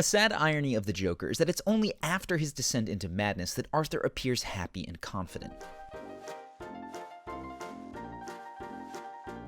A sad irony of the Joker is that it's only after his descent into madness that Arthur appears happy and confident.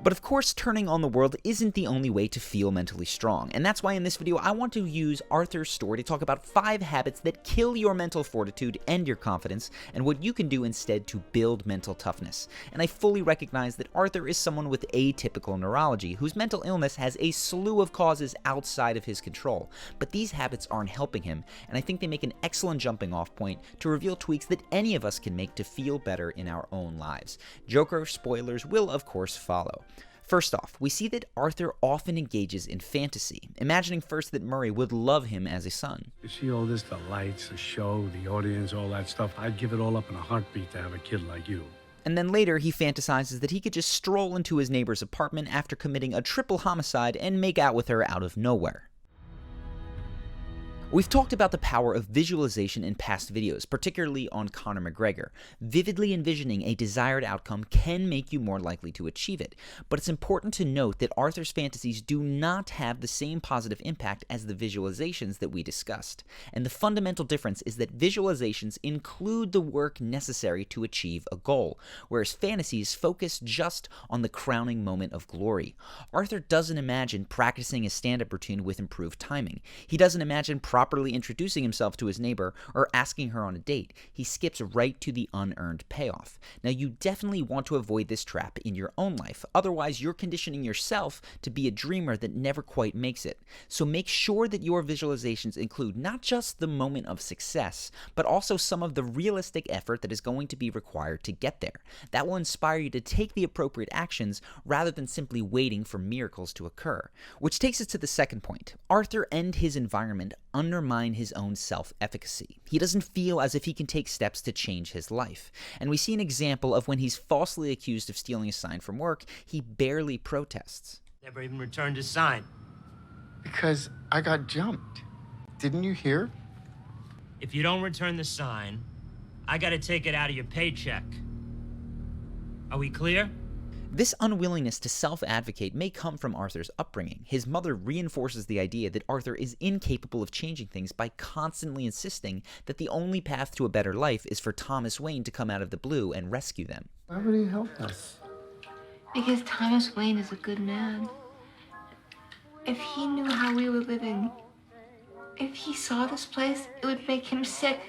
But of course, turning on the world isn't the only way to feel mentally strong, and that's why in this video I want to use Arthur's story to talk about 5 habits that kill your mental fortitude and your confidence, and what you can do instead to build mental toughness. And I fully recognize that Arthur is someone with atypical neurology, whose mental illness has a slew of causes outside of his control, but these habits aren't helping him, and I think they make an excellent jumping off point to reveal tweaks that any of us can make to feel better in our own lives. Joker spoilers will of course follow. First off, we see that Arthur often engages in fantasy, imagining first that Murray would love him as a son. You see all this, the lights, the show, the audience, all that stuff, I'd give it all up in a heartbeat to have a kid like you. And then later he fantasizes that he could just stroll into his neighbor's apartment after committing a triple homicide and make out with her out of nowhere. We've talked about the power of visualization in past videos, particularly on Conor McGregor. Vividly envisioning a desired outcome can make you more likely to achieve it, but it's important to note that Arthur's fantasies do not have the same positive impact as the visualizations that we discussed. And the fundamental difference is that visualizations include the work necessary to achieve a goal, whereas fantasies focus just on the crowning moment of glory. Arthur doesn't imagine practicing his stand-up routine with improved timing. He doesn't imagine properly introducing himself to his neighbor or asking her on a date. He skips right to the unearned payoff. Now, you definitely want to avoid this trap in your own life. Otherwise, you're conditioning yourself to be a dreamer that never quite makes it. So make sure that your visualizations include not just the moment of success, but also some of the realistic effort that is going to be required to get there. That will inspire you to take the appropriate actions rather than simply waiting for miracles to occur. Which takes us to the second point. Arthur and his environment undermine his own self-efficacy. He doesn't feel as if he can take steps to change his life. And we see an example of when he's falsely accused of stealing a sign from work, he barely protests. Never even returned his sign. Because I got jumped. Didn't you hear? If you don't return the sign, I gotta take it out of your paycheck. Are we clear? This unwillingness to self-advocate may come from Arthur's upbringing. His mother reinforces the idea that Arthur is incapable of changing things by constantly insisting that the only path to a better life is for Thomas Wayne to come out of the blue and rescue them. Why would he help us? Because Thomas Wayne is a good man. If he knew how we were living, if he saw this place, it would make him sick.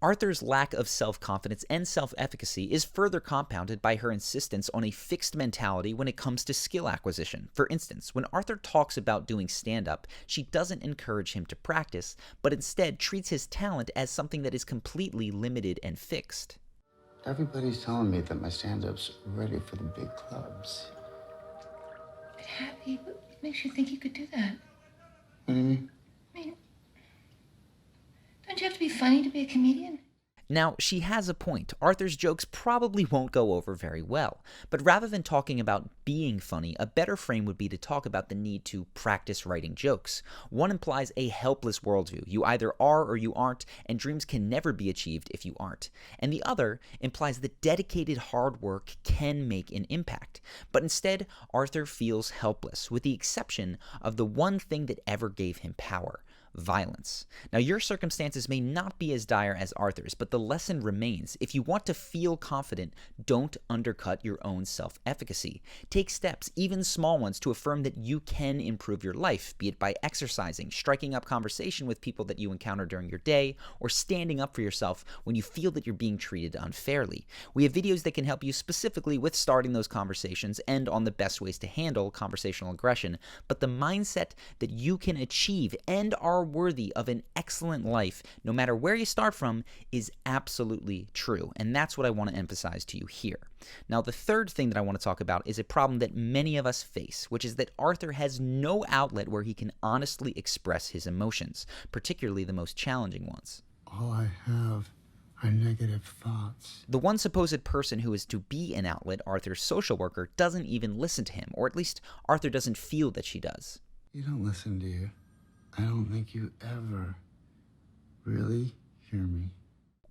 Arthur's lack of self-confidence and self-efficacy is further compounded by her insistence on a fixed mentality when it comes to skill acquisition. For instance, when Arthur talks about doing stand-up, she doesn't encourage him to practice, but instead treats his talent as something that is completely limited and fixed. Everybody's telling me that my stand-up's ready for the big clubs. But Happy, what makes you think you could do that? What do you mean? I mean, don't you have to be funny to be a comedian? Now, she has a point. Arthur's jokes probably won't go over very well. But rather than talking about being funny, a better frame would be to talk about the need to practice writing jokes. One implies a helpless worldview. You either are or you aren't, and dreams can never be achieved if you aren't. And the other implies that dedicated hard work can make an impact. But instead, Arthur feels helpless, with the exception of the one thing that ever gave him power: violence. Now, your circumstances may not be as dire as Arthur's, but the lesson remains. If you want to feel confident, don't undercut your own self-efficacy. Take steps, even small ones, to affirm that you can improve your life, be it by exercising, striking up conversation with people that you encounter during your day, or standing up for yourself when you feel that you're being treated unfairly. We have videos that can help you specifically with starting those conversations and on the best ways to handle conversational aggression, but the mindset that you can achieve and are worthy of an excellent life, no matter where you start from, is absolutely true. And that's what I want to emphasize to you here. Now, the third thing that I want to talk about is a problem that many of us face, which is that Arthur has no outlet where he can honestly express his emotions, particularly the most challenging ones. All I have are negative thoughts. The one supposed person who is to be an outlet, Arthur's social worker, doesn't even listen to him, or at least Arthur doesn't feel that she does. You don't listen, do you? I don't think you ever really hear me.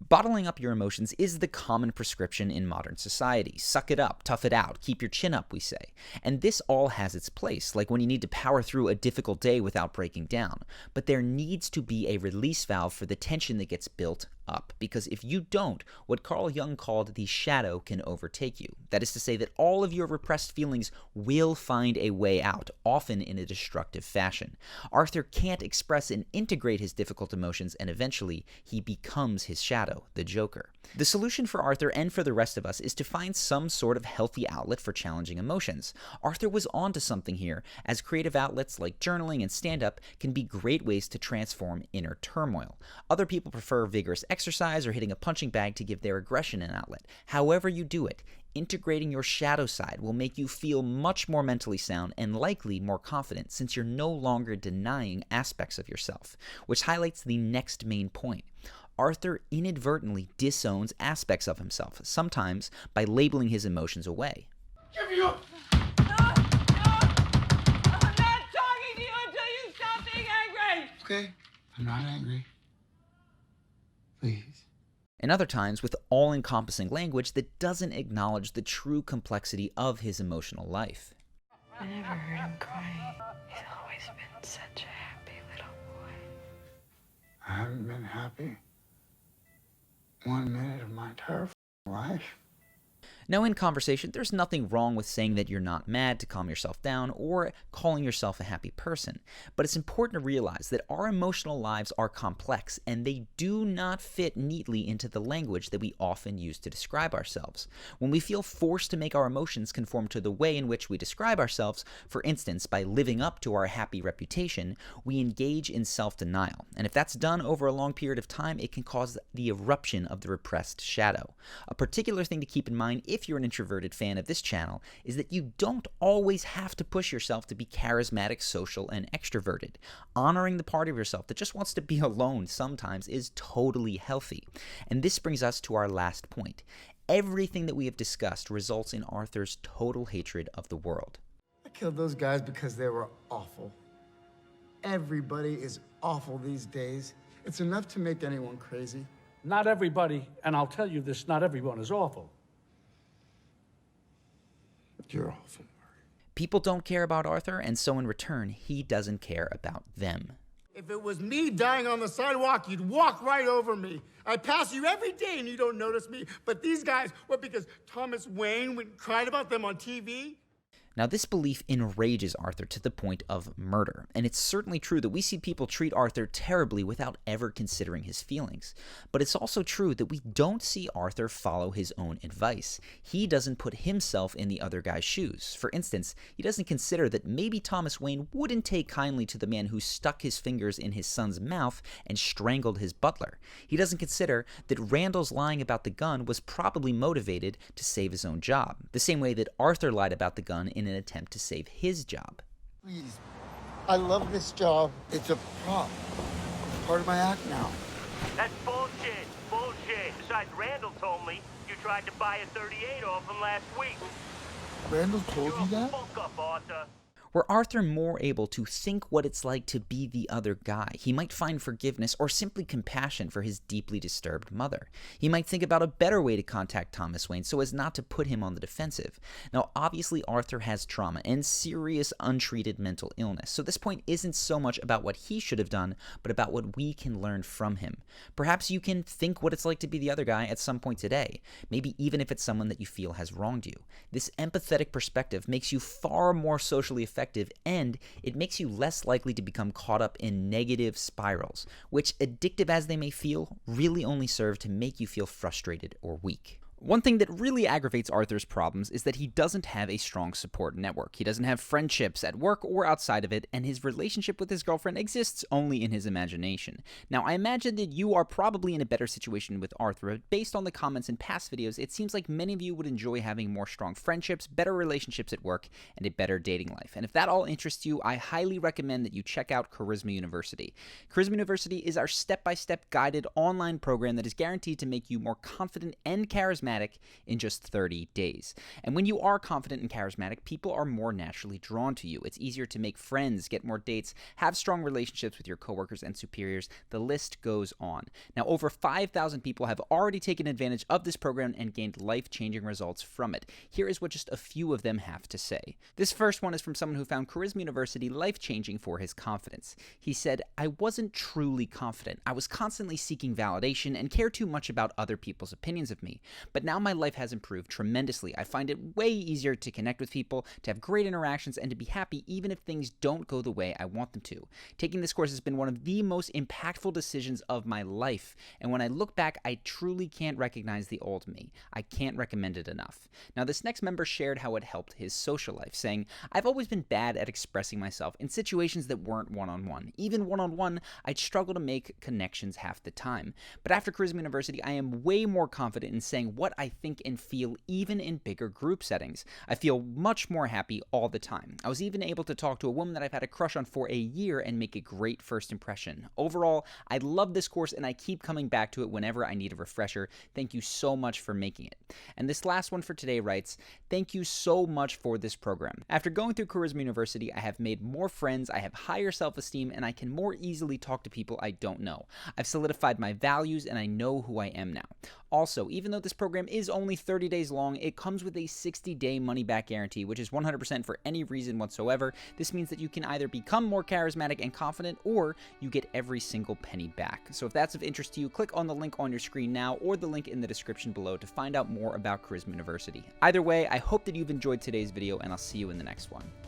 Bottling up your emotions is the common prescription in modern society. Suck it up, tough it out, keep your chin up, we say. And this all has its place, like when you need to power through a difficult day without breaking down. But there needs to be a release valve for the tension that gets built up, because if you don't, what Carl Jung called the shadow can overtake you. That is to say that all of your repressed feelings will find a way out, often in a destructive fashion. Arthur can't express and integrate his difficult emotions, and eventually he becomes his shadow, the Joker. The solution for Arthur and for the rest of us is to find some sort of healthy outlet for challenging emotions. Arthur was onto something here, as creative outlets like journaling and stand-up can be great ways to transform inner turmoil. Other people prefer vigorous exercise or hitting a punching bag to give their aggression an outlet. However you do it, integrating your shadow side will make you feel much more mentally sound and likely more confident, since you're no longer denying aspects of yourself, which highlights the next main point. Arthur inadvertently disowns aspects of himself, sometimes by labeling his emotions away. Give me up! I'm not talking to you until you stop being angry! Okay, I'm not angry. Please. And other times with all-encompassing language that doesn't acknowledge the true complexity of his emotional life. I never heard him cry. He's always been such a happy little boy. I haven't been happy 1 minute of my entire life. Now, in conversation, there's nothing wrong with saying that you're not mad to calm yourself down or calling yourself a happy person, but it's important to realize that our emotional lives are complex and they do not fit neatly into the language that we often use to describe ourselves. When we feel forced to make our emotions conform to the way in which we describe ourselves, for instance, by living up to our happy reputation, we engage in self-denial, and if that's done over a long period of time, it can cause the eruption of the repressed shadow. A particular thing to keep in mind if you're an introverted fan of this channel is that you don't always have to push yourself to be charismatic, social, and extroverted. Honoring the part of yourself that just wants to be alone sometimes is totally healthy. And this brings us to our last point. Everything that we have discussed results in Arthur's total hatred of the world. I killed those guys because they were awful. Everybody is awful these days. It's enough to make anyone crazy. Not everybody, and I'll tell you this, not everyone is awful. You're awful, Murray. People don't care about Arthur, and so in return, he doesn't care about them. If it was me dying on the sidewalk, you'd walk right over me. I pass you every day and you don't notice me. But these guys, what, because Thomas Wayne cried about them on TV? Now, this belief enrages Arthur to the point of murder, and it's certainly true that we see people treat Arthur terribly without ever considering his feelings. But it's also true that we don't see Arthur follow his own advice. He doesn't put himself in the other guy's shoes. For instance, he doesn't consider that maybe Thomas Wayne wouldn't take kindly to the man who stuck his fingers in his son's mouth and strangled his butler. He doesn't consider that Randall's lying about the gun was probably motivated to save his own job, the same way that Arthur lied about the gun in an attempt to save his job. Please. I love this job. It's a prop. It's part of my act now. That's bullshit. Bullshit. Besides, Randall told me you tried to buy a 38 off him last week. Randall told you that? Fuck up, Arthur. Were Arthur more able to think what it's like to be the other guy, he might find forgiveness or simply compassion for his deeply disturbed mother. He might think about a better way to contact Thomas Wayne so as not to put him on the defensive. Now, obviously, Arthur has trauma and serious untreated mental illness, so this point isn't so much about what he should have done, but about what we can learn from him. Perhaps you can think what it's like to be the other guy at some point today, maybe even if it's someone that you feel has wronged you. This empathetic perspective makes you far more socially effective, and it makes you less likely to become caught up in negative spirals, which, addictive as they may feel, really only serve to make you feel frustrated or weak. One thing that really aggravates Arthur's problems is that he doesn't have a strong support network. He doesn't have friendships at work or outside of it, and his relationship with his girlfriend exists only in his imagination. Now, I imagine that you are probably in a better situation with Arthur. Based on the comments in past videos, it seems like many of you would enjoy having more strong friendships, better relationships at work, and a better dating life. And if that all interests you, I highly recommend that you check out Charisma University. Charisma University is our step-by-step guided online program that is guaranteed to make you more confident and charismatic charismatic in just 30 days. And when you are confident and charismatic, people are more naturally drawn to you. It's easier to make friends, get more dates, have strong relationships with your coworkers and superiors. The list goes on. Now, over 5,000 people have already taken advantage of this program and gained life-changing results from it. Here is what just a few of them have to say. This first one is from someone who found Charisma University life-changing for his confidence. He said, "I wasn't truly confident. I was constantly seeking validation and cared too much about other people's opinions of me. But now my life has improved tremendously. I find it way easier to connect with people, to have great interactions, and to be happy even if things don't go the way I want them to. Taking this course has been one of the most impactful decisions of my life, and when I look back, I truly can't recognize the old me. I can't recommend it enough." Now, this next member shared how it helped his social life, saying, "I've always been bad at expressing myself in situations that weren't one-on-one. Even one-on-one, I'd struggle to make connections half the time. But after Charisma University, I am way more confident in saying what I think and feel, even in bigger group settings. I feel much more happy all the time. I was even able to talk to a woman that I've had a crush on for a year and make a great first impression. Overall, I love this course and I keep coming back to it whenever I need a refresher. Thank you so much for making it." And this last one for today writes, "Thank you so much for this program. After going through Charisma University, I have made more friends, I have higher self-esteem, and I can more easily talk to people I don't know. I've solidified my values and I know who I am now. Also, even though this program is only 30 days long, it comes with a 60-day money-back guarantee, which is 100% for any reason whatsoever. This means that you can either become more charismatic and confident, or you get every single penny back. So if that's of interest to you, click on the link on your screen now or the link in the description below to find out more about Charisma University. Either way, I hope that you've enjoyed today's video, and I'll see you in the next one."